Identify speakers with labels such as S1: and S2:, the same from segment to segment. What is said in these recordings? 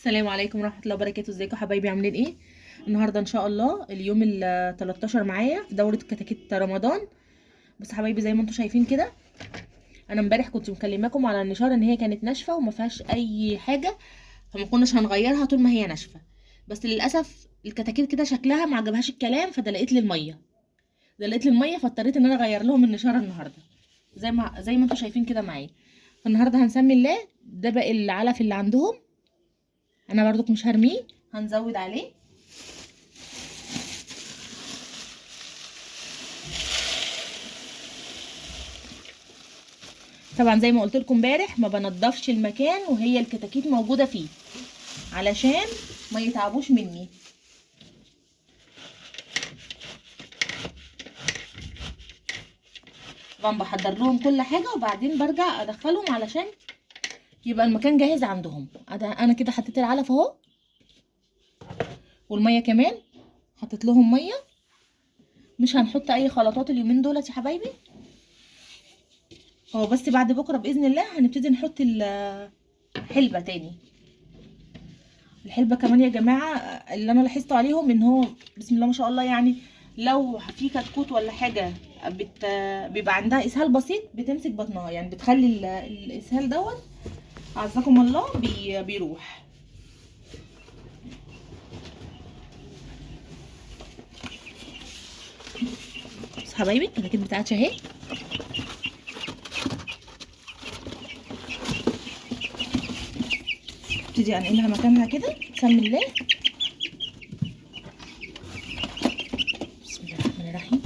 S1: السلام عليكم ورحمة الله وبركاته. ازيكم حبايبي؟ عاملين ايه؟ النهارده ان شاء الله اليوم ال 13 معايا في دورة كتاكيت رمضان. بس حبايبي زي ما انتم شايفين كده، انا امبارح كنت مكلماكم على النشارة ان هي كانت ناشفة وما فيهاش اي حاجة، فما كناش هنغيرها طول ما هي ناشفة. بس للاسف الكتاكيت كده شكلها ما عجبهاش الكلام، فدلقت لي المية فاضطريت ان انا اغير لهم النشارة النهارده. زي ما انتم شايفين كده معايا. فالنهارده هنسمي الله، ده باقي العلف اللي عندهم، انا برضو مش هرميه، هنزود عليه. طبعا زي ما قلت لكم امبارح ما بنضفش المكان وهي الكتاكيت موجوده فيه علشان ما يتعبوش مني. طبعا بحضر لهم كل حاجه وبعدين برجع ادخلهم علشان يبقى المكان جاهز عندهم. انا كده حطيت العلف اهو، والميه كمان حطيت لهم ميه. مش هنحط اي خلطات اليومين دولت يا حبايبي، هو بس بعد بكره باذن الله هنبتدي نحط الحلبه تاني. الحلبة كمان يا جماعة اللي انا لاحظته عليهم ان هو بسم الله ما شاء الله، يعني لو في كتكوت ولا حاجة بيبقى عندها اسهال بسيط بتمسك بطنها، يعني بتخلي الاسهال دوت عزكم الله بيروح. بس حبايبي الكتاكيت بتاعتي اهي، ابتدي انقلها مكانها كده بسم الله. بسم الله الرحمن الرحيم.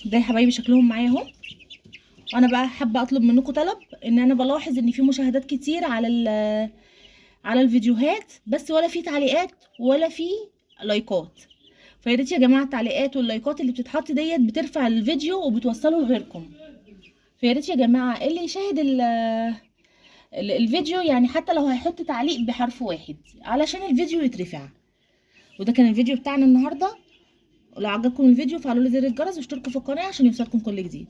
S1: ده يا حبايبي شكلهم معايا اهو. وانا بقى حابه اطلب منكم طلب، ان انا بلاحظ ان في مشاهدات كتير على الفيديوهات، بس ولا في تعليقات ولا في لايكات. فيا ريت يا جماعه التعليقات واللايكات اللي بتتحط ديت بترفع الفيديو وبتوصله لغيركم. فيا ريت يا جماعه اللي يشاهد الفيديو، يعني حتى لو هيحط تعليق بحرف واحد علشان الفيديو يترفع. وده كان الفيديو بتاعنا النهارده. ولو عجبكم الفيديو فعلوا لي زر الجرس واشتركوا في القناه عشان يوصلكم كل جديد.